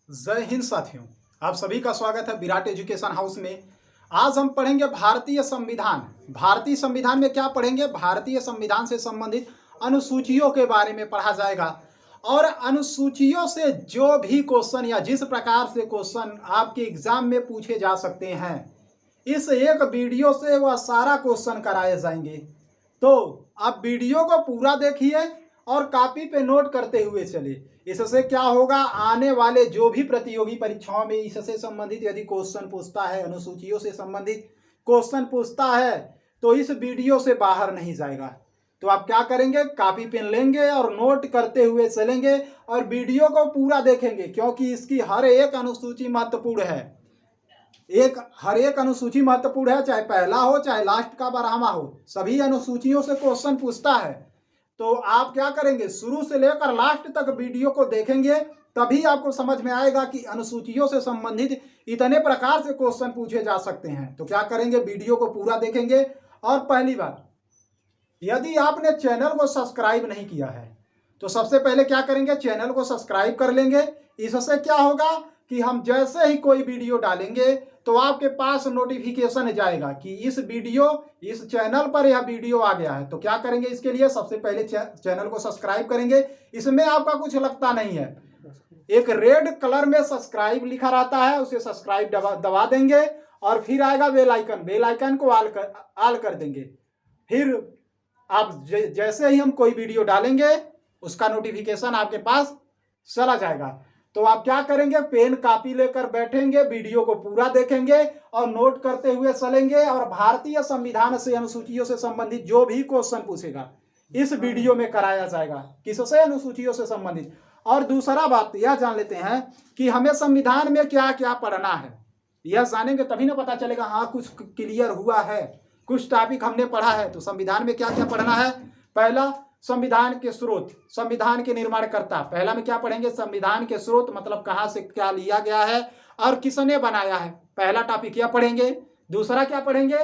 जय हिंद साथियों, आप सभी का स्वागत है विराट एजुकेशन हाउस में। आज हम पढ़ेंगे भारतीय संविधान। भारतीय संविधान में क्या पढ़ेंगे? भारतीय संविधान से संबंधित अनुसूचियों के बारे में पढ़ा जाएगा और अनुसूचियों से जो भी क्वेश्चन या जिस प्रकार से क्वेश्चन आपके एग्जाम में पूछे जा सकते हैं, इस एक वीडियो से वह सारा क्वेश्चन कराए जाएंगे। तो आप वीडियो को पूरा देखिए और कॉपी पे नोट करते हुए चले। इससे क्या होगा, आने वाले जो भी प्रतियोगी परीक्षाओं में इससे संबंधित यदि क्वेश्चन पूछता है, अनुसूचियों से संबंधित क्वेश्चन पूछता है, तो इस वीडियो से बाहर नहीं जाएगा। तो आप क्या करेंगे, कॉपी पेन लेंगे और नोट करते हुए चलेंगे और वीडियो को पूरा देखेंगे, क्योंकि इसकी हर एक अनुसूची महत्वपूर्ण है। हर एक अनुसूची महत्वपूर्ण है, चाहे पहला हो चाहे लास्ट का 12वां हो, सभी अनुसूचियों से क्वेश्चन पूछता है। तो आप क्या करेंगे, शुरू से लेकर लास्ट तक वीडियो को देखेंगे, तभी आपको समझ में आएगा कि अनुसूचियों से संबंधित इतने प्रकार से क्वेश्चन पूछे जा सकते हैं। तो क्या करेंगे, वीडियो को पूरा देखेंगे। और पहली बात, यदि आपने चैनल को सब्सक्राइब नहीं किया है तो सबसे पहले क्या करेंगे, चैनल को सब्सक्राइब कर लेंगे। इससे क्या होगा कि हम जैसे ही कोई वीडियो डालेंगे तो आपके पास नोटिफिकेशन जाएगा कि इस चैनल पर यह वीडियो आ गया है। तो क्या करेंगे, इसके लिए सबसे पहले चैनल को सब्सक्राइब करेंगे। इसमें आपका कुछ लगता नहीं है, एक रेड कलर में सब्सक्राइब लिखा रहता है, उसे सब्सक्राइब दबा देंगे और फिर आएगा बेल आइकन को ऑल कर देंगे। फिर आप जैसे ही हम कोई वीडियो डालेंगे उसका नोटिफिकेशन आपके पास चला जाएगा। तो आप क्या करेंगे, पेन कॉपी लेकर बैठेंगे, वीडियो को पूरा देखेंगे और नोट करते हुए चलेंगे और भारतीय संविधान से अनुसूचियों से संबंधित जो भी क्वेश्चन पूछेगा इस वीडियो में कराया जाएगा। किससे? अनुसूचियों से संबंधित। और दूसरा बात यह जान लेते हैं कि हमें संविधान में क्या क्या पढ़ना है। यह जानेंगे तभी ना पता चलेगा, हाँ कुछ क्लियर हुआ है, कुछ टॉपिक हमने पढ़ा है। तो संविधान में क्या क्या पढ़ना है? पहला, संविधान के स्रोत, संविधान के निर्माणकर्ता। पहला में क्या पढ़ेंगे, संविधान के स्रोत मतलब कहां से क्या लिया गया है और किसने बनाया है। पहला टॉपिक क्या पढ़ेंगे। दूसरा क्या पढ़ेंगे,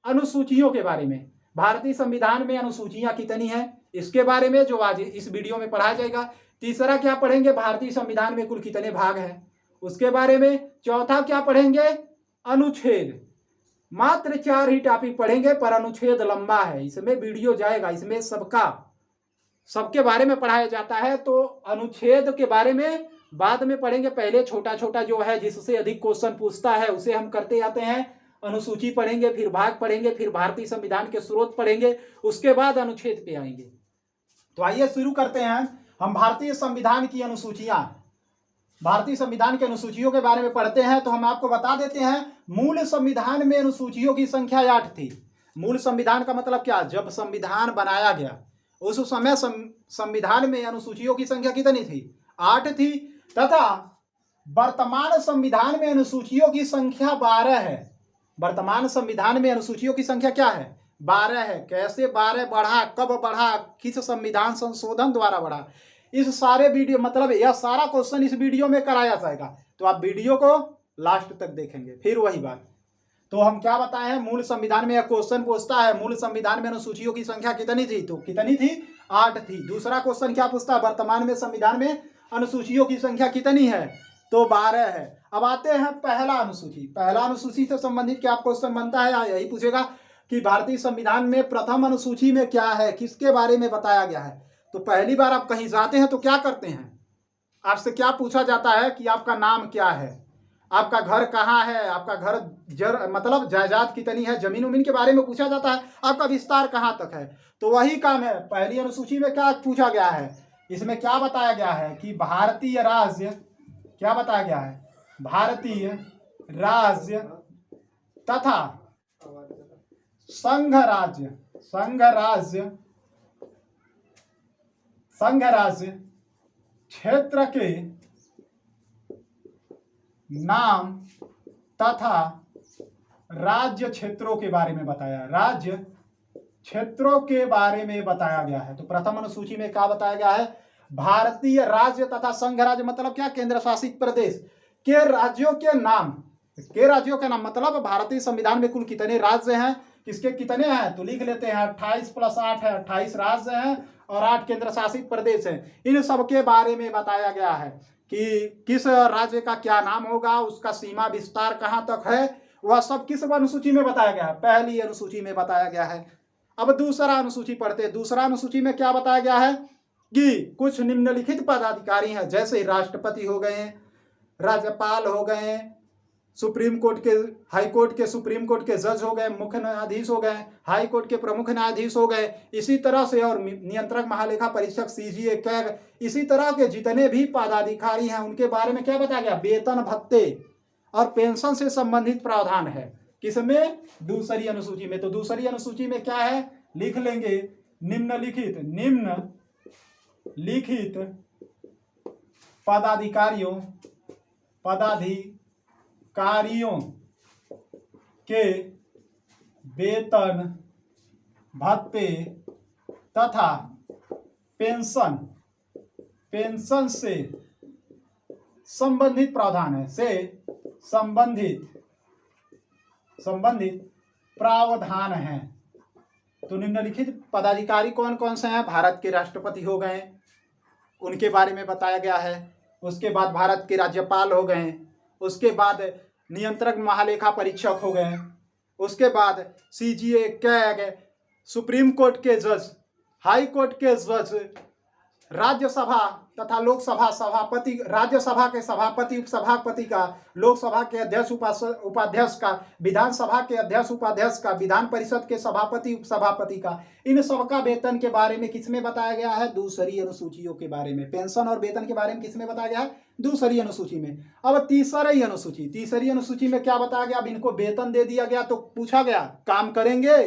अनुसूचियों के बारे में। भारतीय संविधान में अनुसूचियां कितनी हैं, इसके बारे में जो आज इस वीडियो में पढ़ाया जाएगा। तीसरा क्या पढ़ेंगे, भारतीय संविधान में कुल कितने भाग हैं, उसके बारे में। चौथा क्या पढ़ेंगे, अनुच्छेद। मात्र 4 ही टॉपिक पढ़ेंगे, पर अनुच्छेद लंबा है, इसमें वीडियो जाएगा, इसमें सबके बारे में पढ़ाया जाता है। तो अनुच्छेद के बारे में बाद में पढ़ेंगे। पहले छोटा छोटा जो है जिससे अधिक क्वेश्चन पूछता है उसे हम करते जाते हैं। अनुसूची पढ़ेंगे, फिर भाग पढ़ेंगे, फिर भारतीय संविधान के स्रोत पढ़ेंगे, उसके बाद अनुच्छेद पे आएंगे। तो आइए शुरू करते हैं हम भारतीय संविधान की अनुसूचियां। भारतीय संविधान के अनुसूचियों के बारे में पढ़ते हैं तो हम आपको बता देते हैं, मूल संविधान में अनुसूचियों की संख्या 8 थी। मूल संविधान का मतलब क्या, जब संविधान बनाया गया उस समय संविधान में अनुसूचियों की संख्या कितनी थी, 8 थी। तथा वर्तमान संविधान में अनुसूचियों की संख्या 12 है। वर्तमान संविधान में अनुसूचियों की संख्या क्या है, 12 है। कैसे 12 बढ़ा, कब बढ़ा, किस संविधान संशोधन द्वारा बढ़ा, इस सारे वीडियो मतलब यह सारा क्वेश्चन इस वीडियो में कराया जाएगा। तो आप वीडियो को लास्ट तक देखेंगे। फिर वही बात, तो हम क्या बताए हैं, मूल संविधान में यह क्वेश्चन पूछता है, मूल संविधान में अनुसूचियों की संख्या कितनी थी, तो कितनी थी, 8 थी। दूसरा क्वेश्चन क्या पूछता है, वर्तमान में संविधान में अनुसूचियों की संख्या कितनी है, तो 12 है। अब आते हैं पहला अनुसूची। पहला अनुसूची से संबंधित क्या क्वेश्चन बनता है, यही पूछेगा कि भारतीय संविधान में प्रथम अनुसूची में क्या है, किसके बारे में बताया गया है। तो पहली बार आप कहीं जाते हैं तो क्या करते हैं, आपसे क्या पूछा जाता है कि आपका नाम क्या है, आपका घर कहाँ है, आपका घर मतलब जायदाद कितनी है, जमीन उमीन के बारे में पूछा जाता है, आपका विस्तार कहाँ तक है। तो वही काम है, पहली अनुसूची में क्या पूछा गया है, इसमें क्या बताया गया है कि भारतीय राज्य, क्या बताया गया है, भारतीय राज्य तथा संघ राज्य क्षेत्र के नाम तथा राज्य क्षेत्रों के बारे में बताया, राज्य क्षेत्रों के बारे में बताया गया है। तो प्रथम अनुसूची में क्या बताया गया है, भारतीय राज्य तथा संघ राज्य मतलब क्या, केंद्र शासित प्रदेश के राज्यों के नाम। के राज्यों के नाम मतलब भारतीय संविधान में कुल कितने राज्य हैं, किसके कितने हैं, तो लिख लेते हैं 28 + 8 है, 28 राज्य हैं और 8 केंद्र शासित प्रदेश हैं। इन सब के बारे में बताया गया है कि किस राज्य का क्या नाम होगा, उसका सीमा विस्तार कहाँ तक है, वह सब किस अनुसूची में बताया गया है? पहली अनुसूची में बताया गया है। अब दूसरा अनुसूची पढ़ते हैं। दूसरा अनुसूची में क्या बताया गया है कि कुछ निम्नलिखित पदाधिकारी हैं, जैसे राष्ट्रपति हो गए, राज्यपाल हो गए, सुप्रीम कोर्ट के, हाई कोर्ट के, सुप्रीम कोर्ट के जज हो गए, मुख्य न्यायाधीश हो गए, हाई कोर्ट के प्रमुख न्यायाधीश हो गए, इसी तरह से और नियंत्रक महालेखा परीक्षक, सीजीए, कैग, इसी तरह के जितने भी पदाधिकारी हैं उनके बारे में क्या बताया गया? वेतन, भत्ते और पेंशन से संबंधित प्रावधान है। किसमें? दूसरी अनुसूची में। तो दूसरी अनुसूची में क्या है? लिख लेंगे निम्नलिखित पदाधिकारियों के वेतन, भत्ते तथा पेंशन से संबंधित प्रावधान है, संबंधित प्रावधान है। तो निम्नलिखित पदाधिकारी कौन कौन से हैं? भारत के राष्ट्रपति हो गए, उनके बारे में बताया गया है। उसके बाद भारत के राज्यपाल हो गए, उसके बाद नियंत्रक महालेखा परीक्षक हो गए, उसके बाद सीजीए, कैग, सुप्रीम कोर्ट के जज, हाई कोर्ट के जज, राज्यसभा तथा लोकसभा सभापति, राज्यसभा के सभापति, उपसभापति का, लोकसभा के अध्यक्ष, उपाध्यक्ष का, विधानसभा के अध्यक्ष, उपाध्यक्ष का, विधान परिषद के सभापति, उपसभापति का, इन सबका वेतन के बारे में किसमें बताया गया है? दूसरी अनुसूचियों के बारे में। पेंशन और वेतन के बारे में किसमें बताया गया है? दूसरी अनुसूची में। अब तीसरी अनुसूची में क्या बताया गया? अब इनको वेतन दे दिया गया तो पूछा गया काम करेंगे,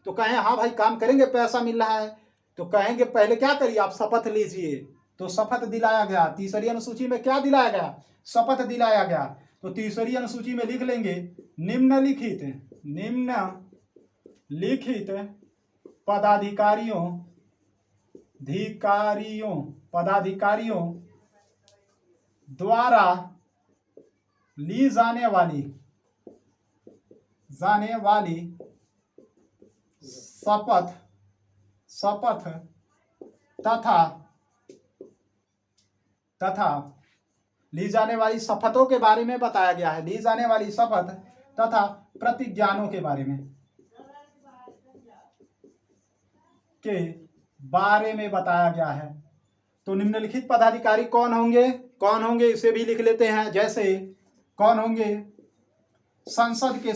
तो कहें हाँ भाई काम करेंगे, पैसा मिल रहा है, तो कहेंगे पहले क्या करिए, आप शपथ लीजिए। तो शपथ दिलाया गया। तीसरी अनुसूची में क्या दिलाया गया? शपथ दिलाया गया। तो तीसरी अनुसूची में लिख लेंगे निम्नलिखित पदाधिकारियों द्वारा ली जाने वाली शपथ तथा ली जाने वाली शपथों के बारे में बताया गया है। ली जाने वाली शपथ तथा प्रतिज्ञानों के बारे में बताया गया है। तो निम्नलिखित पदाधिकारी कौन होंगे इसे भी लिख लेते हैं। जैसे कौन होंगे? संसद के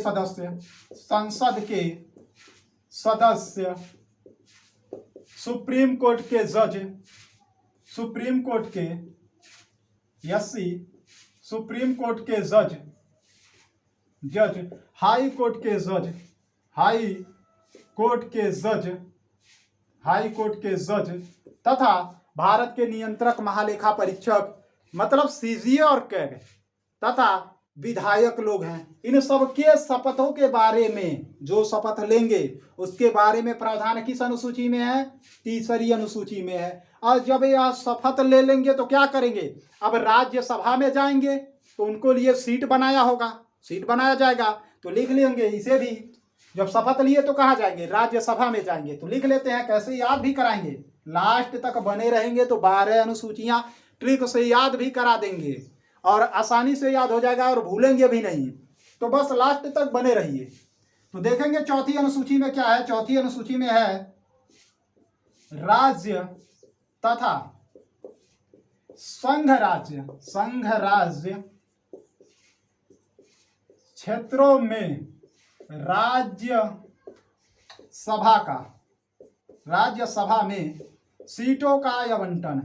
सदस्य, सुप्रीम कोर्ट के जज, सुप्रीम कोर्ट के जज, हाई कोर्ट के जज तथा भारत के नियंत्रक महालेखा परीक्षक, मतलब सीजीए और कैग, तथा विधायक लोग हैं। इन सब के शपथों के बारे में, जो शपथ लेंगे उसके बारे में प्रावधान किस अनुसूची में है? तीसरी अनुसूची में है। और जब यह शपथ ले लेंगे तो क्या करेंगे? अब राज्यसभा में जाएंगे तो उनको लिए सीट बनाया जाएगा, तो लिख लेंगे इसे भी। जब शपथ लिए तो कहाँ जाएंगे? राज्यसभा में जाएंगे। तो लिख लेते हैं, कैसे याद भी कराएंगे, लास्ट तक बने रहेंगे तो 12 अनुसूचियां ट्रिक से याद भी करा देंगे और आसानी से याद हो जाएगा और भूलेंगे भी नहीं। तो बस लास्ट तक बने रहिए। तो देखेंगे चौथी अनुसूची में क्या है। चौथी अनुसूची में है राज्य तथा संघ राज्य क्षेत्रों में राज्यसभा में सीटों का आवंटन।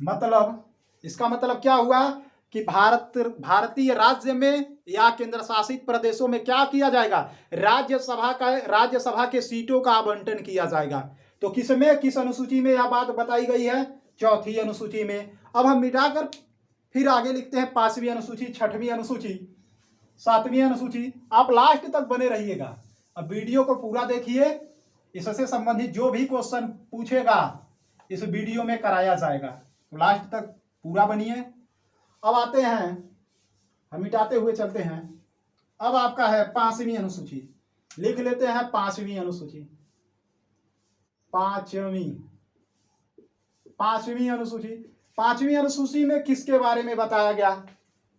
मतलब इसका मतलब क्या हुआ कि भारतीय राज्य में या केंद्र शासित प्रदेशों में क्या किया जाएगा? राज्यसभा के सीटों का आवंटन किया जाएगा। तो किस अनुसूची में यह बात बताई गई है? चौथी अनुसूची में। अब हम मिटाकर फिर आगे लिखते हैं 5वीं अनुसूची, 6वीं अनुसूची, 7वीं अनुसूची। आप लास्ट तक बने रहिएगा। अब वीडियो को पूरा देखिए, इससे संबंधित जो भी क्वेश्चन पूछेगा इस वीडियो में कराया जाएगा। तो लास्ट तक पूरा बनिए। अब आते हैं, हम मिटाते हुए चलते हैं। अब आपका है 5वीं अनुसूची। लिख लेते हैं 5वीं अनुसूची। 5वीं पांचवी अनुसूची। पांचवी अनुसूची में किसके बारे में बताया गया?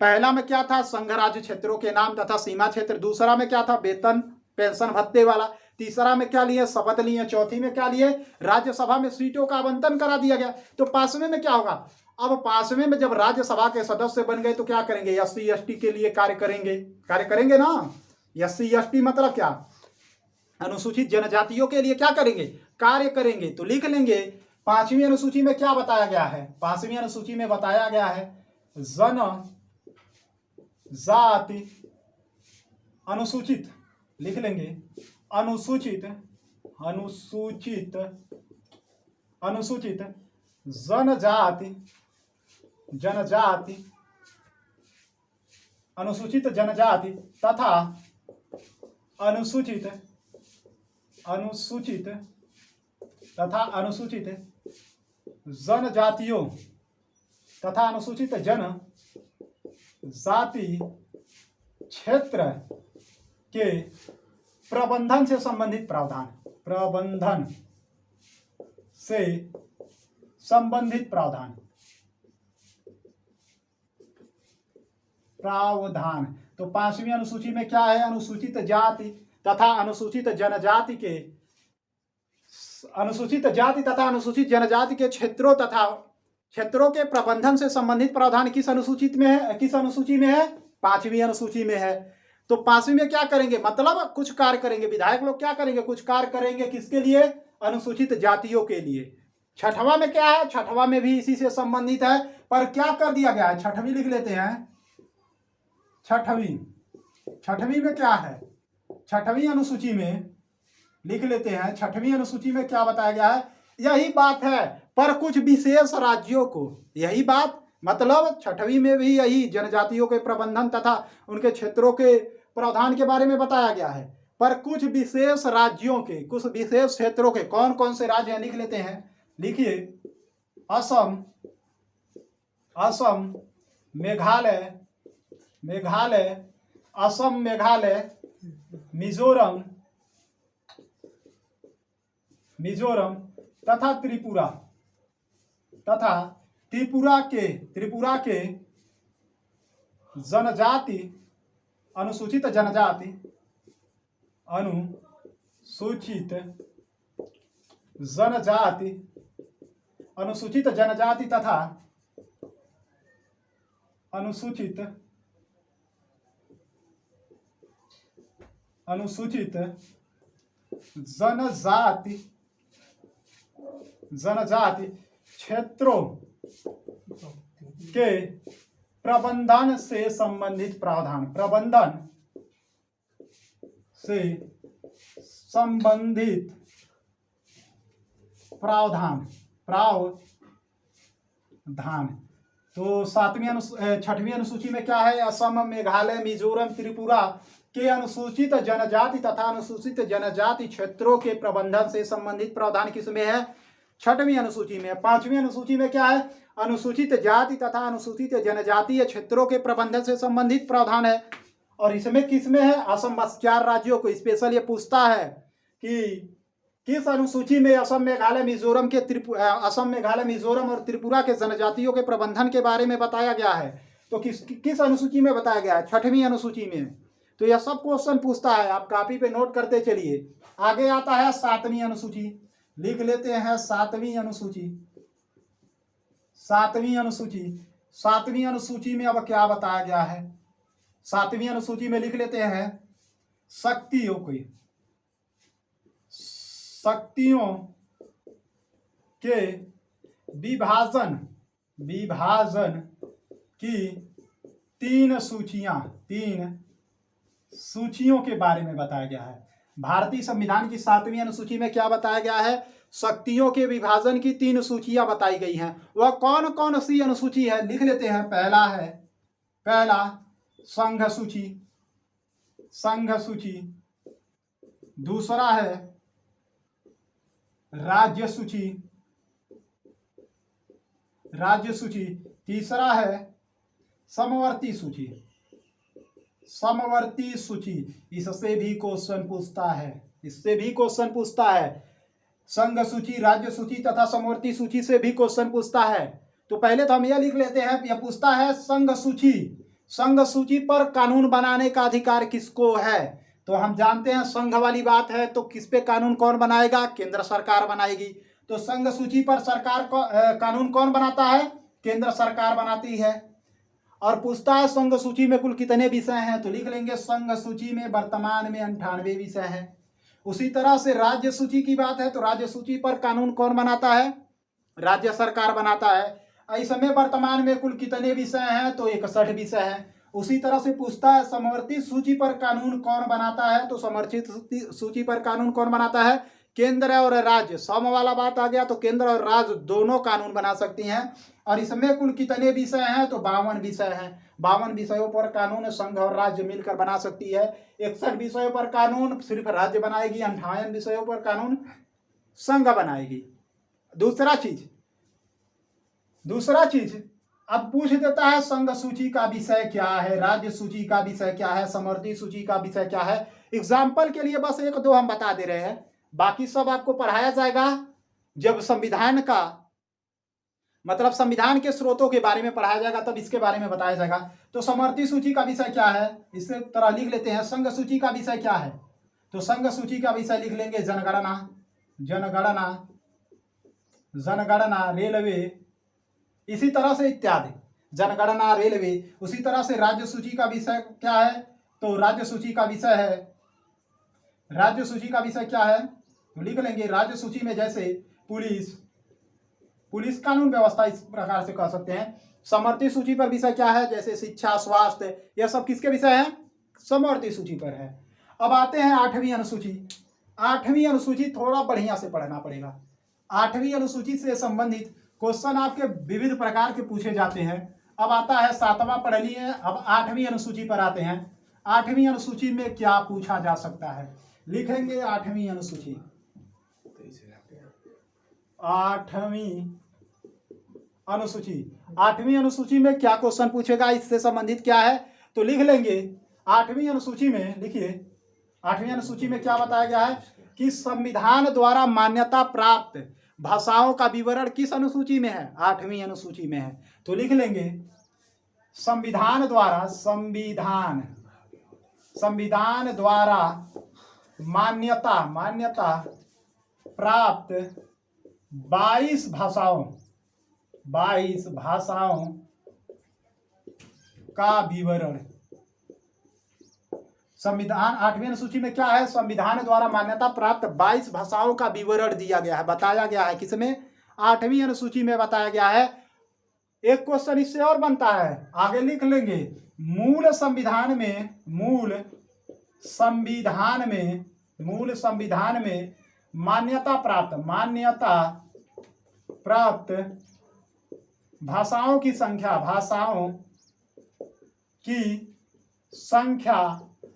पहला में क्या था? संघ राज्य क्षेत्रों के नाम तथा सीमा क्षेत्र। दूसरा में क्या था? वेतन पेंशन भत्ते वाला। तीसरा में क्या लिए? शपथ लिए। चौथी में क्या लिए? राज्यसभा में सीटों का आवंटन करा दिया गया। तो पांचवें में क्या होगा? अब पांचवें में जब राज्यसभा के सदस्य बन गए तो क्या करेंगे? एससी एसटी के लिए कार्य करेंगे ना। एससी एसटी मतलब क्या? अनुसूचित जनजातियों के लिए क्या करेंगे? कार्य करेंगे। तो लिख लेंगे पांचवी अनुसूची में क्या बताया गया है? पांचवी अनुसूची में बताया गया है जनजाति अनुसूचित, लिख लेंगे अनुसूचित जनजाति अनुसूचित जनजाति तथा अनुसूचित जनजातियों तथा अनुसूचित जनजाति क्षेत्र के प्रबंधन से संबंधित प्रावधान। तो पांचवी अनुसूची में क्या है? अनुसूचित जाति तथा अनुसूचित जनजाति के क्षेत्रों के प्रबंधन से संबंधित प्रावधान किस अनुसूची में है? पांचवी अनुसूची में है। तो पांचवी में क्या करेंगे? मतलब कुछ कार्य करेंगे। विधायक लोग क्या करेंगे? कुछ कार्य करेंगे। किसके लिए? अनुसूचित जातियों के लिए। छठवां में क्या है? छठवां में भी इसी से संबंधित है, पर क्या कर दिया गया है? छठवीं लिख लेते हैं। छठवीं में क्या है? छठवीं अनुसूची में लिख लेते हैं। छठवीं अनुसूची में क्या बताया गया है? यही बात है, पर कुछ विशेष राज्यों को, यही बात मतलब छठवीं में भी यही जनजातियों के प्रबंधन तथा उनके क्षेत्रों के प्रावधान के बारे में बताया गया है, पर कुछ विशेष राज्यों के, कुछ विशेष क्षेत्रों के, कौन कौन से राज्य हैं लिख लेते हैं। लिखिए असम, मेघालय, असम, मेघालय, मिजोरम तथा त्रिपुरा के जनजाति अनुसूचित जनजाति तथा अनुसूचित जनजाति क्षेत्रों के प्रबंधन से संबंधित प्रावधान। तो छठवीं अनुसूची में क्या है? असम, मेघालय, मिजोरम, त्रिपुरा के अनुसूचित जनजाति तथा अनुसूचित जनजाति क्षेत्रों के प्रबंधन से संबंधित प्रावधान किसमें है? छठवीं अनुसूची में। पांचवी अनुसूची में क्या है? अनुसूचित जाति तथा अनुसूचित जनजातीय क्षेत्रों के प्रबंधन से संबंधित प्रावधान है। और इसमें किसमें है? असम, बस 4 राज्यों को स्पेशल ये पूछता है कि किस अनुसूची में असम, मेघालय, मिजोरम और त्रिपुरा के जनजातियों के प्रबंधन के बारे में बताया गया है। तो किस अनुसूची में बताया गया है? छठवीं अनुसूची में। तो यह सब क्वेश्चन पूछता है, आप कॉपी पे नोट करते चलिए। आगे आता है 7वीं अनुसूची, लिख लेते हैं 7वीं अनुसूची में अब क्या बताया गया है? 7वीं अनुसूची में लिख लेते हैं शक्तियों के विभाजन की 3 सूचियों के बारे में बताया गया है। भारतीय संविधान की 7वीं अनुसूची में क्या बताया गया है? शक्तियों के विभाजन की 3 सूचियां बताई गई हैं। वह कौन कौन सी अनुसूची है? लिख लेते हैं। पहला संघ सूची, दूसरा है राज्य सूची, तीसरा है समवर्ती सूची। इससे भी क्वेश्चन पूछता है, संघ सूची, राज्य सूची तथा समवर्ती सूची से भी क्वेश्चन पूछता है। तो पहले तो हम यह लिख लेते हैं, यह पूछता है संघ सूची, संघ सूची पर कानून बनाने का अधिकार किसको है। तो हम जानते हैं संघ वाली बात है, तो किस पे कानून कौन बनाएगा, केंद्र सरकार बनाएगी। तो संघ सूची पर सरकार को कानून कौन बनाता है, केंद्र सरकार बनाती है। और पूछता है संघ सूची में कुल कितने विषय हैं, तो लिख लेंगे संघ सूची में वर्तमान में 98 विषय हैं। उसी तरह से राज्य सूची की बात है, तो राज्य सूची पर कानून कौन बनाता है, राज्य सरकार बनाता है। इस समय वर्तमान में कुल कितने विषय हैं, तो 61 विषय हैं। उसी तरह से पूछता है समवर्ती सूची पर कानून कौन बनाता है, तो समर्थित सूची पर कानून कौन बनाता है, केंद्र और राज्य। सम वाला बात आ गया, तो केंद्र और राज्य दोनों कानून बना सकती हैं। और इसमें कुल कितने विषय हैं, तो 52 विषय हैं। 52 विषयों पर कानून संघ और राज्य मिलकर बना सकती है। 61 विषयों पर कानून सिर्फ राज्य बनाएगी, 58 विषयों पर कानून संघ बनाएगी। दूसरा चीज अब पूछ देता है संघ सूची का विषय क्या है, राज्य सूची का विषय क्या है, समवर्ती सूची का विषय क्या है। एग्जाम्पल के लिए बस 1-2 हम बता दे रहे हैं, बाकी सब आपको पढ़ाया जाएगा जब संविधान का मतलब संविधान के स्रोतों के बारे में पढ़ाया जाएगा, तब इसके बारे में बताया जाएगा। तो समवर्ती सूची का विषय क्या है, इसे तरह लिख लेते हैं। संघ सूची का विषय क्या है, तो संघ सूची का विषय लिख लेंगे जनगणना, जनगणना, रेलवे, इसी तरह से इत्यादि, जनगणना, रेलवे। उसी तरह से राज्य सूची का विषय क्या है, तो राज्य सूची का विषय क्या है, तो लिख लेंगे राज्य सूची में जैसे पुलिस कानून व्यवस्था, इस प्रकार से कह सकते हैं। समवर्ती सूची पर विषय क्या है, जैसे शिक्षा, स्वास्थ्य, यह सब किसके विषय हैं, समवर्ती सूची पर है। अब आते हैं 8वीं अनुसूची। 8वीं अनुसूची थोड़ा बढ़िया से पढ़ना पड़ेगा। 8वीं अनुसूची से संबंधित क्वेश्चन आपके विविध प्रकार के पूछे जाते हैं। अब आता है 7वां पढ़ लिए, अब 8वीं अनुसूची पर आते हैं। 8वीं अनुसूची में क्या पूछा जा सकता है, लिखेंगे 8वीं अनुसूची। 8वीं अनुसूची में क्या क्वेश्चन पूछेगा, इससे संबंधित क्या है, तो लिख लेंगे 8वीं अनुसूची में। लिखिए 8वीं अनुसूची में क्या बताया गया है कि संविधान द्वारा मान्यता प्राप्त भाषाओं का विवरण किस अनुसूची में है, 8वीं अनुसूची में है। तो लिख लेंगे संविधान द्वारा मान्यता प्राप्त 22 भाषाओं का विवरण। संविधान 8वीं अनुसूची में क्या है, संविधान द्वारा मान्यता प्राप्त 22 भाषाओं का विवरण दिया गया है, बताया गया है। किसमें, 8वीं अनुसूची में बताया गया है। एक क्वेश्चन इससे और बनता है, आगे लिख लेंगे मूल संविधान में मान्यता प्राप्त भाषाओं की संख्या,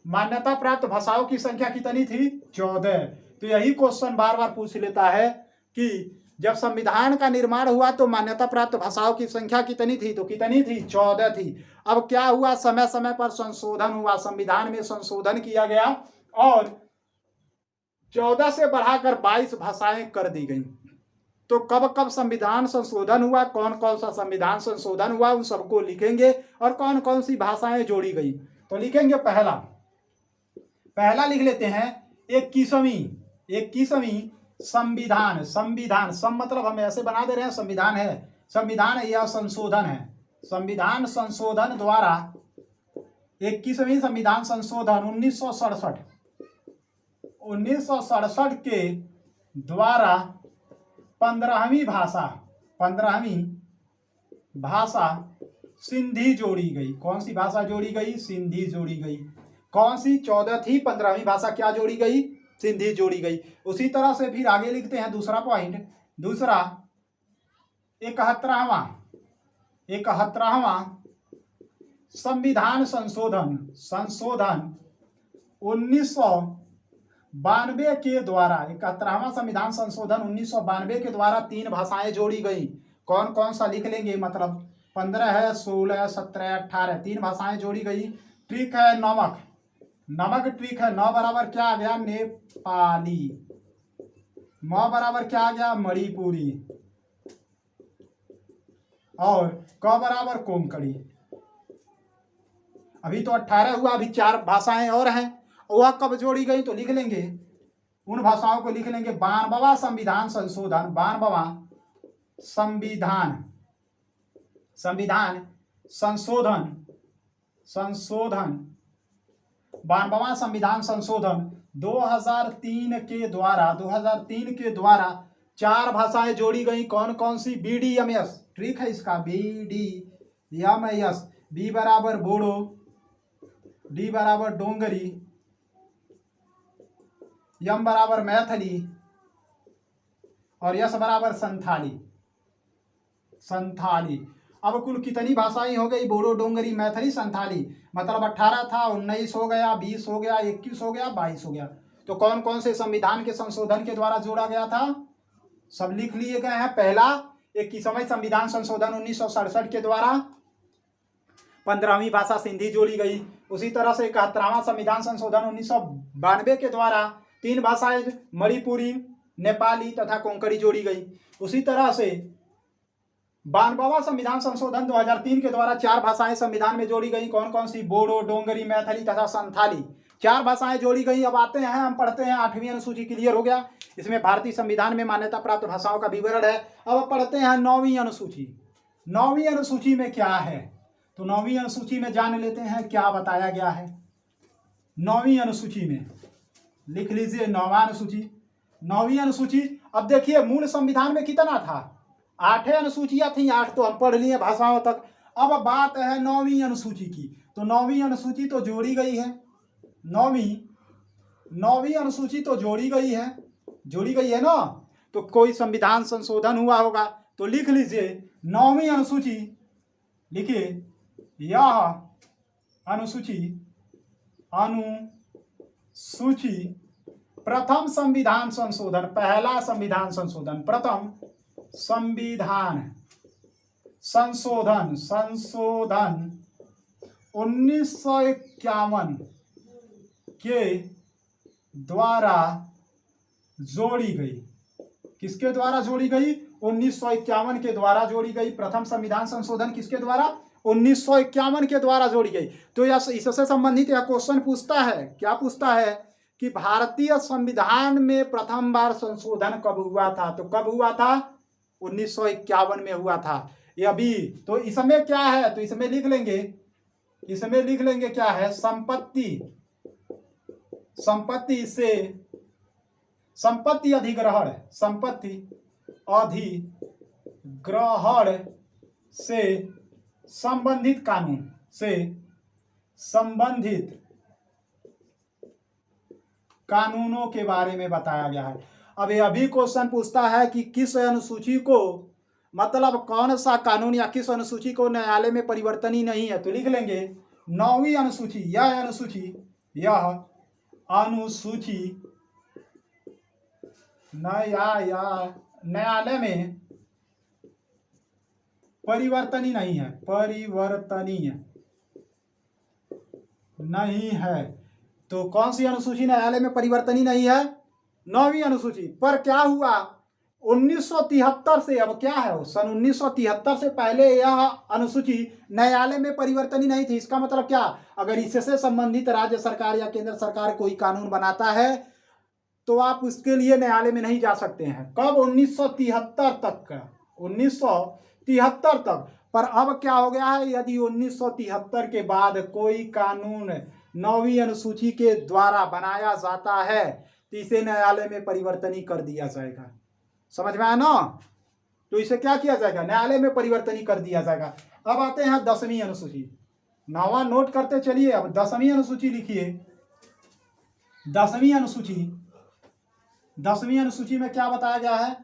मान्यता प्राप्त भाषाओं की संख्या कितनी थी, 14। तो यही क्वेश्चन बार बार पूछ लेता है कि जब संविधान का निर्माण हुआ तो मान्यता प्राप्त भाषाओं की संख्या कितनी थी, तो कितनी थी, 14 थी। अब क्या हुआ, समय समय पर संशोधन हुआ, संविधान में संशोधन किया गया और 14 से बढ़ाकर 22 भाषाएं कर दी गई। तो कब कब संविधान संशोधन हुआ, कौन कौन सा संविधान संशोधन हुआ, उन सबको लिखेंगे और कौन कौन सी भाषाएं जोड़ी गई। तो लिखेंगे पहला लिख लेते हैं 21वीं संविधान। सम मतलब हम ऐसे बना दे रहे हैं, संविधान है, यह संशोधन है। संविधान संशोधन द्वारा 21वीं संविधान संशोधन 1967 के द्वारा 15वीं भाषा सिंधी जोड़ी गई। कौन सी भाषा जोड़ी गई, सिंधी जोड़ी गई। कौन सी, 14 थी, 15वीं भाषा क्या जोड़ी गई, सिंधी जोड़ी गई। उसी तरह से फिर आगे लिखते हैं दूसरा पॉइंट, 71वां संविधान संशोधन 1992 के द्वारा, 71वां संविधान संशोधन 1992 के द्वारा 3 भाषाएं जोड़ी गई। कौन कौन सा लिख लेंगे, मतलब 15 है, 16, 17, 18, 3 भाषाएं जोड़ी गई। ट्रिक है नमक ट्रिक है, 9 बराबर क्या आ गया, नेपाली। म बराबर क्या आ गया, मणिपुरी, और क बराबर कोंकणी। अभी तो 18 हुआ, अभी 4 भाषाएं और हैं। वह कब जोड़ी गई तो लिख लेंगे, उन भाषाओं को लिख लेंगे। 92वां संविधान संशोधन, 92वां संविधान संविधान संशोधन 92वां संविधान संशोधन 2003 के द्वारा 4 भाषाएं जोड़ी गई। कौन कौन सी? BDMS, ट्रिक है इसका, BDMS, बी बराबर बोडो, डी बराबर डोंगरी, यम बराबर मैथिली, और यस बराबर संथाली। अब कुल कितनी भाषाएं हो गई? बोडो, डोंगरी, मैथिली, संथाली। मतलब 18 था, 19 हो गया, 20 हो गया, 21 हो गया, 22 हो गया। तो कौन कौन से संविधान के संशोधन के द्वारा जोड़ा गया था? सब लिख लिए गए हैं। पहला 21वां संविधान संशोधन 1967 के द्वारा 15वीं भाषा सिंधी जोड़ी गई। उसी तरह से 71वां संविधान संशोधन 1992 के द्वारा 3 भाषाएं मणिपुरी, नेपाली तथा कोंकणी जोड़ी गई। उसी तरह से 92वां संविधान संशोधन 2003 के द्वारा 4 भाषाएं संविधान में जोड़ी गई। कौन कौन सी? बोडो, डोंगरी, मैथिली तथा संथाली। 4 भाषाएं जोड़ी गई। अब आते हैं, हम पढ़ते हैं 8वीं अनुसूची, क्लियर हो गया। इसमें भारतीय संविधान में मान्यता प्राप्त भाषाओं का विवरण है। अब पढ़ते हैं 9वीं अनुसूची। 9वीं अनुसूची में क्या है? तो 9वीं अनुसूची में जान लेते हैं क्या बताया गया है। 9वीं अनुसूची में लिख लीजिए, 9वां अनुसूची। 9वीं अनुसूची, अब देखिए मूल संविधान में कितना था? 8 अनुसूचियां थी, 8 तो हम पढ़ लिए भाषाओं तक। अब बात है 9वीं अनुसूची की। तो 9वीं अनुसूची तो जोड़ी गई है। 9वीं अनुसूची तो जोड़ी गई है ना। तो कोई संविधान संशोधन हुआ होगा, तो लिख लीजिए 9वीं अनुसूची। लिखिए, यह अनुसूची प्रथम संविधान संशोधन, पहला संविधान संशोधन, प्रथम संविधान संशोधन 1951 के द्वारा जोड़ी गई। किसके द्वारा जोड़ी गई? 1951 के द्वारा जोड़ी गई। प्रथम संविधान संशोधन किसके द्वारा? 1951 के द्वारा जोड़ी गई। तो इससे संबंधित यह क्वेश्चन पूछता है, क्या पूछता है कि भारतीय संविधान में प्रथम बार संशोधन कब हुआ था? तो कब हुआ था? 1951 में हुआ था। ये अभी तो इसमें क्या है? तो इसमें लिख लेंगे क्या है? संपत्ति अधिग्रहण से संबंधित कानूनों के बारे में बताया गया है। अब ये अभी क्वेश्चन पूछता है कि किस अनुसूची को, मतलब कौन सा कानून या किस अनुसूची को न्यायालय में परिवर्तनीय नहीं है। तो लिख लेंगे 9वीं अनुसूची, यह अनुसूची न्यायालय में परिवर्तनीय नहीं है। तो कौन सी अनुसूची न्यायालय में परिवर्तनीय नहीं है? 9वीं अनुसूची। पर क्या हुआ 1973 से, अब क्या है, सन 1973 से पहले यह अनुसूची न्यायालय में परिवर्तनीय नहीं थी। इसका मतलब क्या? अगर इससे संबंधित राज्य सरकार या केंद्र सरकार कोई कानून बनाता है तो आप उसके लिए न्यायालय में नहीं जा सकते हैं। कब? 1973 तक का, 1973 तक। पर अब क्या हो गया है? यदि 1973 के बाद कोई कानून 9वीं अनुसूची के द्वारा बनाया जाता है तो इसे न्यायालय में परिवर्तनीय कर दिया जाएगा। समझ में आया ना? तो इसे क्या किया जाएगा? न्यायालय में परिवर्तनीय कर दिया जाएगा। अब आते हैं 10वीं अनुसूची। 9वां नोट करते चलिए। अब 10वीं अनुसूची लिखिए। 10वीं अनुसूची में क्या बताया गया है?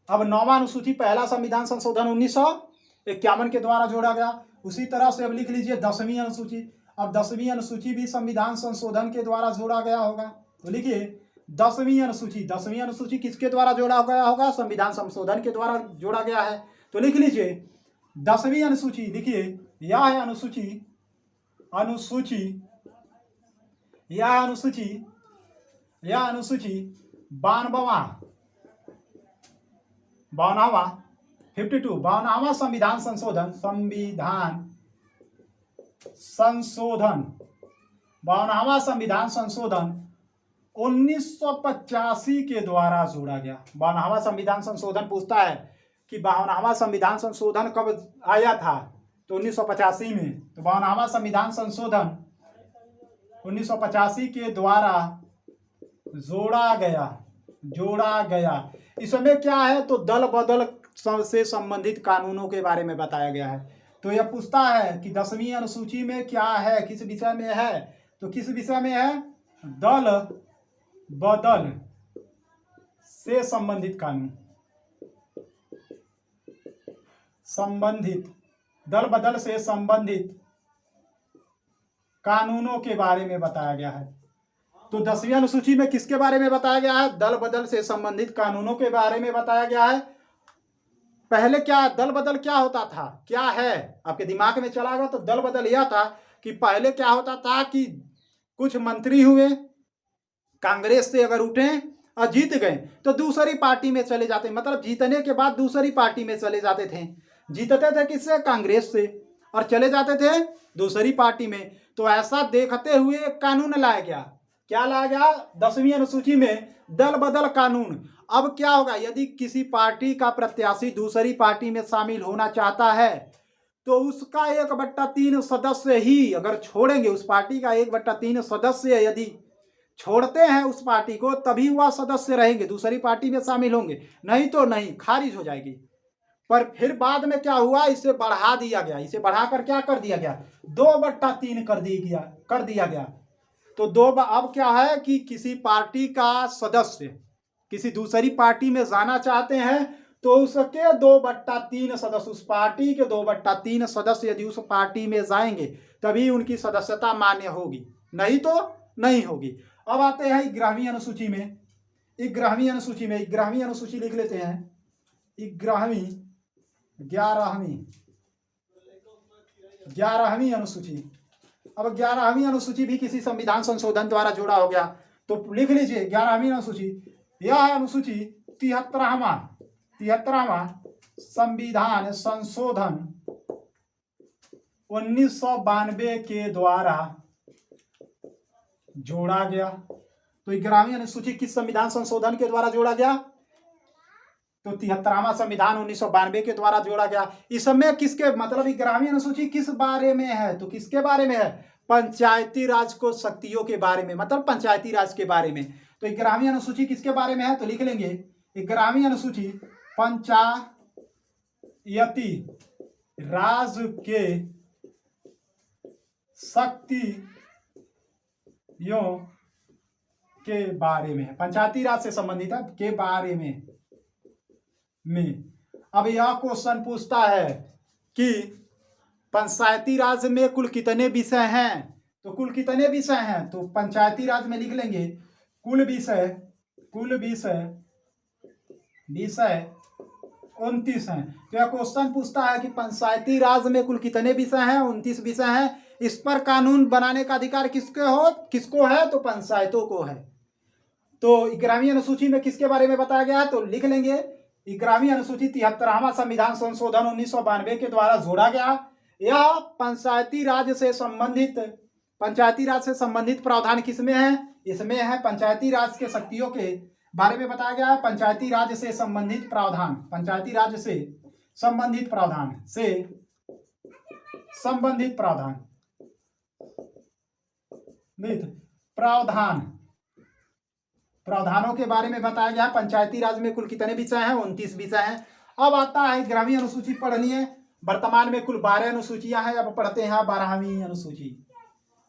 अब 9वां अनुसूची पहला संविधान संशोधन 1951 के द्वारा जोड़ा गया। उसी तरह से अब लिख लीजिए 10वीं अनुसूची। अब 10वीं अनुसूची भी संविधान संशोधन के द्वारा जोड़ा गया होगा। तो लिखिए 10वीं अनुसूची किसके द्वारा जोड़ा गया होगा? संविधान संशोधन के द्वारा जोड़ा गया है। तो लिख लीजिए 10वीं अनुसूची। लिखिए यह है अनुसूची 52वां 52वां संविधान संशोधन 52वां संविधान संशोधन 1985 के द्वारा जोड़ा गया। 52वां संविधान संशोधन पूछता है कि 52वां संविधान संशोधन कब आया था, तो 1985 में। तो 52वां संविधान संशोधन 1985 के द्वारा जोड़ा गया। इसमें क्या है, तो दल बदल से संबंधित कानूनों के बारे में बताया गया है। तो यह पूछता है कि 10वीं अनुसूची में क्या है, किस विषय में है, तो किस विषय में है, दल बदल से संबंधित कानून, दल बदल से संबंधित कानूनों के बारे में बताया गया है। तो 10वीं अनुसूची में किसके बारे में बताया गया है, दल बदल से संबंधित कानूनों के बारे में बताया गया है। पहले क्या दल बदल क्या होता था, क्या है, आपके दिमाग में चला गया, तो दल बदल यह था कि पहले क्या होता था कि कुछ मंत्री हुए, कांग्रेस से अगर उठे और जीत गए तो दूसरी पार्टी में चले जाते, मतलब जीतने के बाद दूसरी पार्टी में चले जाते थे। जीतते थे किससे, कांग्रेस से, और चले जाते थे दूसरी पार्टी में। तो ऐसा देखते हुए एक कानून लाया गया। क्या लाया गया, 10वीं अनुसूची में दल बदल कानून। अब क्या होगा, यदि किसी पार्टी का प्रत्याशी दूसरी पार्टी में शामिल होना चाहता है तो उसका 1/3 सदस्य ही अगर छोड़ेंगे, उस पार्टी का 1/3 सदस्य यदि छोड़ते हैं उस पार्टी को, तभी वह सदस्य रहेंगे, दूसरी पार्टी में शामिल होंगे, नहीं तो नहीं, खारिज हो जाएगी। पर फिर बाद में क्या हुआ, इसे बढ़ा दिया गया। इसे बढ़ाकर क्या कर दिया गया, 2/3 कर दिया गया। तो अब क्या है कि किसी पार्टी का सदस्य किसी दूसरी पार्टी में जाना चाहते हैं तो उसके 2/3 सदस्य, उस पार्टी के 2/3 सदस्य यदि उस पार्टी में जाएंगे तभी उनकी सदस्यता मान्य होगी, नहीं तो नहीं होगी। अब आते हैं 11वीं अनुसूची में। 11वीं अनुसूची लिख लेते हैं। 11वीं अनुसूची। अब 11वीं अनुसूची भी किसी संविधान संशोधन द्वारा जुड़ा हो गया, तो लिख लीजिए 11वीं अनुसूची। यह अनुसूची 73वां संविधान संशोधन 1992 के द्वारा जोड़ा गया। तो 11वीं अनुसूची किस संविधान संशोधन के द्वारा जोड़ा गया, तो 73वां संविधान 1992 के द्वारा जोड़ा गया। इसमें किसके, मतलब 11वीं अनुसूची किस बारे में है, तो किसके बारे में है, पंचायती राज को शक्तियों के बारे में, मतलब पंचायती राज के बारे में। तो 11वीं अनुसूची किसके बारे में है, तो लिख लेंगे 11वीं अनुसूची पंचायती राज के शक्तियों के बारे में है, पंचायती राज से संबंधित है के बारे में। अब यह क्वेश्चन पूछता है कि पंचायती राज में कुल कितने विषय हैं, तो कुल कितने विषय हैं, तो पंचायती राज में लिख लेंगे कुल विषय 29 हैं। तो यह क्वेश्चन पूछता है कि पंचायती राज में कुल कितने विषय हैं, 29 विषय हैं। इस पर कानून बनाने का अधिकार किसको है, तो पंचायतों को है। तो 11वीं अनुसूची में किसके बारे में बताया गया है, तो लिख लेंगे 11वीं अनुसूची 73वां संविधान संशोधन 1992 के द्वारा जोड़ा गया। यह पंचायती राज से संबंधित प्रावधान किसमें है, इसमें है पंचायती राज के शक्तियों के बारे में बताया गया है। पंचायती राज से संबंधित प्रावधान प्रावधानों के बारे में बताया गया। पंचायती राज में कुल कितने विषय हैं, 29 विषय हैं। अब आता है 11वीं अनुसूची पढ़नी है। वर्तमान में कुल 12 अनुसूचियां हैं। अब पढ़ते हैं 12वीं अनुसूची।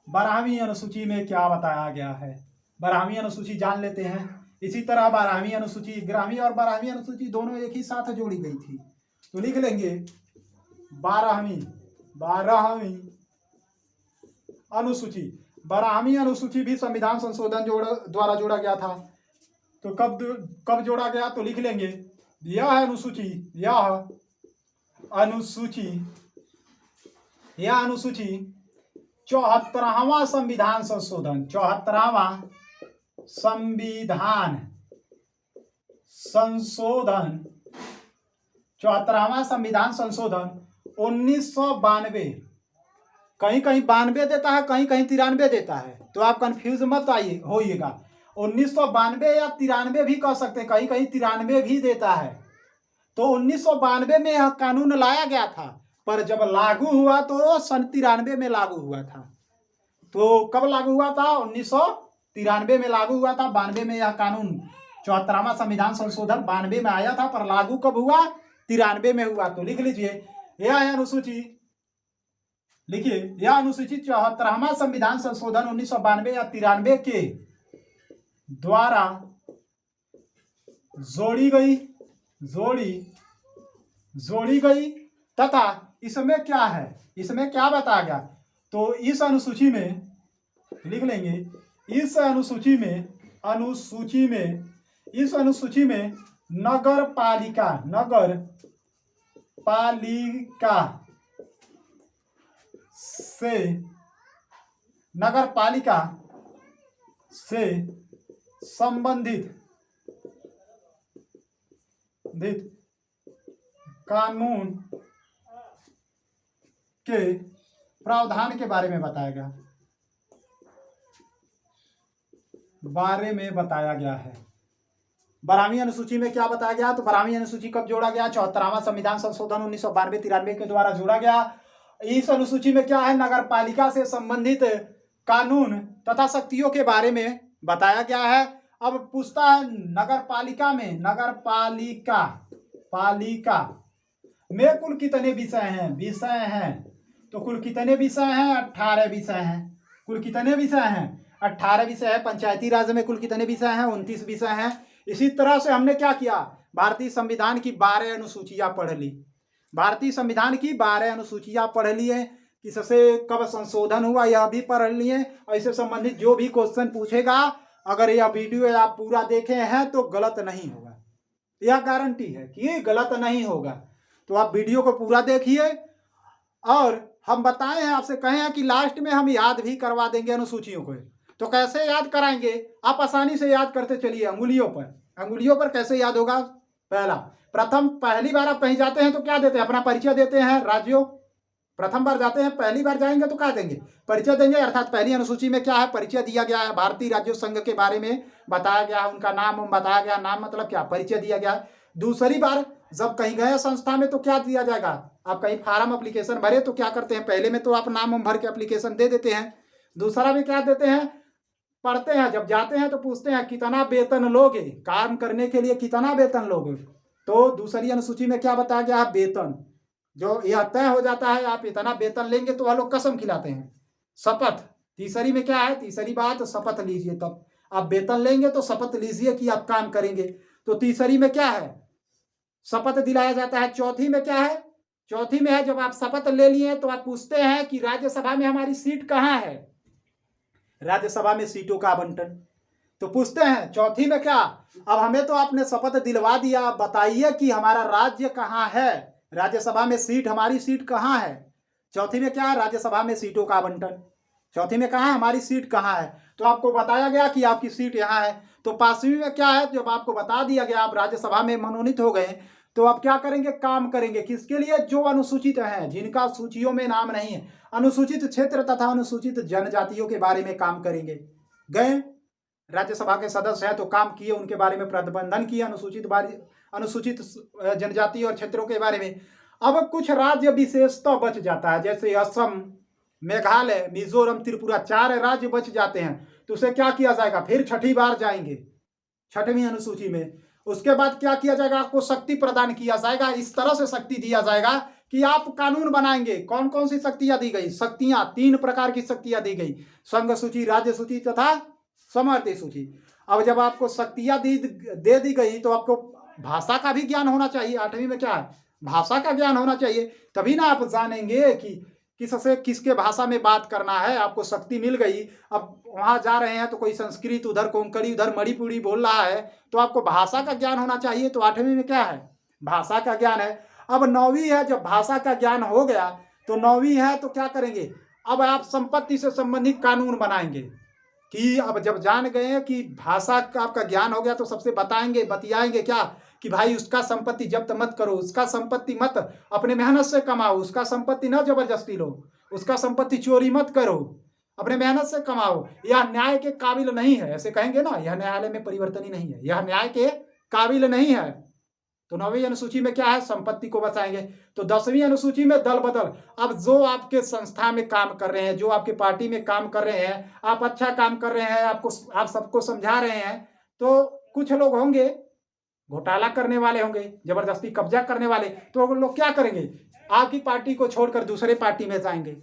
12वीं अनुसूची में क्या बताया गया है, 12वीं अनुसूची जान लेते हैं। इसी तरह 12वीं अनुसूची, 11वीं और 12वीं अनुसूची दोनों एक ही साथ जोड़ी गई थी, तो लिख लेंगे 12वीं अनुसूची। 12वीं अनुसूची भी संविधान संशोधन द्वारा जोड़ा गया था। तो कब जोड़ा गया, तो लिख लेंगे यह अनुसूची 74वां संविधान संशोधन 74वां संविधान संशोधन, 74वां संविधान संशोधन 1992, कहीं कहीं 92 देता है, कहीं कहीं 93 देता है, तो आप कंफ्यूज मत आइए होइएगा। 1992 या 93 भी कह सकते हैं, कहीं कहीं 93 भी देता है। तो 1992 में यह कानून लाया गया था, पर जब लागू हुआ तो सन 93 में लागू हुआ था। तो कब लागू हुआ था? 1993 में लागू हुआ था। 92 में यह कानून 74वां संविधान संशोधन 92 में आया था, पर लागू कब हुआ? 93 में हुआ। तो लिख लीजिए, यह है अनुसूची, लिखिए, यह अनुसूची 74वां संविधान संशोधन 1992 या 93 के द्वारा जोड़ी गई तथा इसमें क्या है, इसमें क्या बताया गया? तो इस अनुसूची में लिख लेंगे, इस अनुसूची में नगर पालिका से संबंधित कानून के प्रावधान के बारे में बताया गया है। 12वीं अनुसूची में क्या बताया गया? तो 12वीं अनुसूची कब जोड़ा गया? 74वां संविधान संशोधन 1992-93 के द्वारा जोड़ा गया। इस अनुसूची में क्या है? नगर पालिका से संबंधित कानून तथा शक्तियों के बारे में बताया गया है। अब पूछता है, नगर पालिका में कुल कितने विषय हैं? तो कुल कितने विषय हैं? 18 विषय हैं। कुल कितने विषय हैं? 18 विषय है। पंचायती राज में कुल कितने विषय हैं? 29 विषय हैं। इसी तरह से हमने क्या किया? भारतीय संविधान की 12 अनुसूचियां पढ़ ली। भारतीय संविधान की 12 अनुसूचियां पढ़ लिए। किससे कब संशोधन हुआ यह भी पढ़ लिए। इससे संबंधित जो भी क्वेश्चन पूछेगा, अगर यह वीडियो आप पूरा देखे हैं तो गलत नहीं होगा, यह गारंटी है कि गलत नहीं होगा। तो आप वीडियो को पूरा देखिए। और हम बताए हैं, आपसे कहे हैं कि लास्ट में हम याद भी करवा देंगे अनुसूचियों को। तो कैसे याद कराएंगे? आप आसानी से याद करते चलिए, अंगुलियों पर कैसे याद होगा? पहली बार आप कहीं जाते हैं तो क्या देते हैं? अपना परिचय देते हैं। राज्यों प्रथम बार जाते हैं, पहली बार जाएंगे तो क्या देंगे? परिचय देंगे। अर्थात पहली अनुसूची में क्या है? परिचय दिया गया है। भारतीय राज्यों संघ के बारे में बताया गया है, उनका नाम बताया गया। नाम मतलब क्या? परिचय दिया गया। दूसरी बार जब कहीं गए संस्था में तो क्या दिया जाएगा? आप कहीं फार्म एप्लीकेशन भरे तो क्या करते हैं? पहले में तो आप नाम भर के एप्लीकेशन दे देते हैं। दूसरा में क्या देते हैं? पढ़ते हैं, जब जाते हैं तो पूछते हैं कितना वेतन लोगे, काम करने के लिए कितना वेतन लोगे। तो दूसरी अनुसूची में क्या बताया गया है? वेतन। जो यह तय हो जाता है आप इतना वेतन लेंगे, तो वह लोग कसम खिलाते हैं। शपथ तीसरी में क्या है? तीसरी बात, शपथ लीजिए। तब आप वेतन लेंगे तो शपथ लीजिए कि आप काम करेंगे। तो तीसरी में क्या है? शपथ दिलाया जाता है। चौथी में क्या है? चौथी में है, जब आप शपथ ले लिए तो आप पूछते हैं कि राज्यसभा में हमारी सीट कहाँ है? राज्यसभा में सीटों का आवंटन। तो पूछते हैं चौथी में क्या? अब हमें तो आपने शपथ दिलवा दिया, बताइए कि हमारा राज्य कहाँ है, राज्यसभा में सीट, हमारी सीट कहाँ है? चौथी में क्या है? राज्यसभा में सीटों का आवंटन। चौथी में कहाँ है? हमारी सीट कहाँ है? तो आपको बताया गया कि आपकी सीट यहाँ है। तो 5वीं में क्या है? जब आपको बता दिया गया आप राज्यसभा में मनोनीत हो गए, तो आप क्या करेंगे? काम करेंगे। किसके लिए? जो अनुसूचित हैं, जिनका सूचियों में नाम नहीं है, अनुसूचित क्षेत्र तथा अनुसूचित जनजातियों के बारे में काम करेंगे। गए राज्यसभा के सदस्य हैं तो काम किए, उनके बारे में प्रतिबंधन किया, अनुसूचित जनजाति और क्षेत्रों के बारे में। अब कुछ राज्य विशेष तो बच जाता है, जैसे असम, मेघालय, मिजोरम, त्रिपुरा, 4 राज्य बच जाते हैं। तो उसे क्या किया जाएगा? फिर छठी बार जाएंगे 6वीं अनुसूची में। उसके बाद क्या किया जाएगा? आपको शक्ति प्रदान किया जाएगा। इस तरह से शक्ति दिया जाएगा कि आप कानून बनाएंगे। कौन कौन सी शक्तियां दी गई? शक्तियां 3 प्रकार की शक्तियां दी गई, संघ सूची, राज्य सूची तथा समवर्ती सूची। अब जब आपको शक्तियां दे दी गई तो आपको भाषा का भी ज्ञान होना चाहिए। 8वीं में क्या है? भाषा का ज्ञान होना चाहिए, तभी ना आप जानेंगे कि किससे किसके भाषा में बात करना है। आपको शक्ति मिल गई, अब वहां जा रहे हैं तो कोई संस्कृत, उधर कोंकणी, उधर मणिपुरी बोल रहा है, तो आपको भाषा का ज्ञान होना चाहिए। तो 8वीं में क्या है? भाषा का ज्ञान है। अब 9वीं है, जब भाषा का ज्ञान हो गया तो 9वीं है तो क्या करेंगे? अब आप संपत्ति से संबंधित कानून बनाएंगे। कि अब जब जान गए हैं कि भाषा का आपका ज्ञान हो गया तो सबसे बताएंगे, बतियाएंगे क्या कि भाई उसका संपत्ति जब्त मत करो, उसका संपत्ति मत अपने मेहनत से कमाओ, उसका संपत्ति ना जबरदस्ती लो, उसका संपत्ति चोरी मत करो, अपने मेहनत से कमाओ। यह न्याय के काबिल नहीं है, ऐसे कहेंगे ना, यह न्यायालय में परिवर्तन ही नहीं है, यह न्याय के काबिल नहीं है। तो 9वीं अनुसूची में क्या है, संपत्ति को बचाएंगे। तो 10वीं अनुसूची में दल बदल। अब जो आपके संस्था में काम कर रहे हैं, जो आपके पार्टी में काम कर रहे हैं, आप अच्छा काम कर रहे हैं, आप सबको समझा रहे हैं, तो कुछ लोग होंगे घोटाला करने वाले होंगे, जबरदस्ती कब्जा करने वाले, तो वो लोग क्या करेंगे, आपकी पार्टी को छोड़कर दूसरे पार्टी में जाएंगे।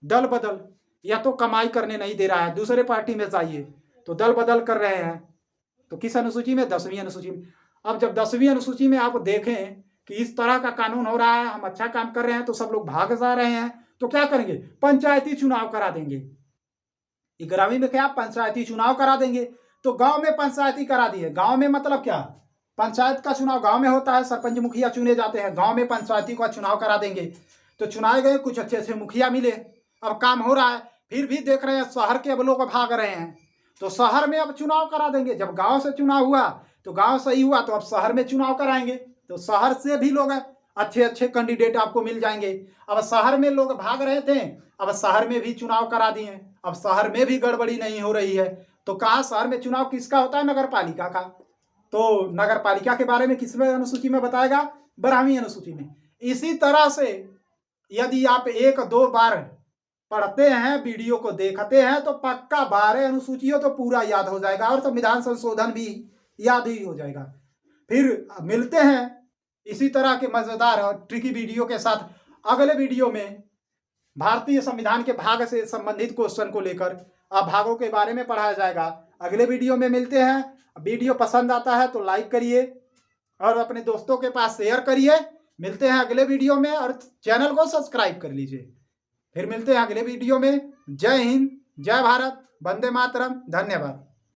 दल बदल, या तो कमाई करने नहीं दे रहा है, दूसरे पार्टी में जाइए, तो दल बदल कर रहे हैं। तो किस अनुसूची में, 10वीं अनुसूची में। अब जब 10वीं अनुसूची में आप देखें कि इस तरह का कानून हो रहा है, हम अच्छा काम कर रहे हैं, तो सब लोग भाग जा रहे हैं, तो क्या करेंगे, पंचायती चुनाव करा देंगे। 11वीं में क्या, पंचायती चुनाव करा देंगे। तो गांव में पंचायती करा दिए। गांव में मतलब क्या, पंचायत का चुनाव गांव में होता है, सरपंच मुखिया चुने जाते हैं, गांव में पंचायती का चुनाव करा देंगे। तो चुनाए गए, कुछ अच्छे अच्छे मुखिया मिले, अब काम हो रहा है। फिर भी देख रहे हैं शहर के अब लोग भाग रहे हैं, तो शहर में अब चुनाव करा देंगे। जब गांव से चुनाव हुआ तो गांव सही हुआ, तो अब शहर में चुनाव कराएंगे, तो शहर से भी लोग अच्छे अच्छे कैंडिडेट आपको मिल जाएंगे। अब शहर में लोग भाग रहे थे, अब शहर में भी चुनाव करा दिए, अब शहर में भी गड़बड़ी नहीं हो रही है। तो कहाँ शहर में चुनाव किसका होता है, नगर पालिका का। तो नगर पालिका के बारे में किसवें अनुसूची में बताएगा, 12वीं अनुसूची में। इसी तरह से यदि आप 1-2 बार पढ़ते हैं, वीडियो को देखते हैं, तो पक्का 12 अनुसूचियों तो पूरा याद हो जाएगा, और संविधान संशोधन भी याद ही हो जाएगा। फिर मिलते हैं इसी तरह के मजेदार और ट्रिकी वीडियो के साथ अगले वीडियो में। भारतीय संविधान के भाग से संबंधित क्वेश्चन को लेकर अब भागों के बारे में पढ़ाया जाएगा। अगले वीडियो में मिलते हैं। वीडियो पसंद आता है तो लाइक करिए और अपने दोस्तों के पास शेयर करिए। मिलते हैं अगले वीडियो में, और चैनल को सब्सक्राइब कर लीजिए। फिर मिलते हैं अगले वीडियो में। जय हिंद, जय भारत, वंदे मातरम, धन्यवाद।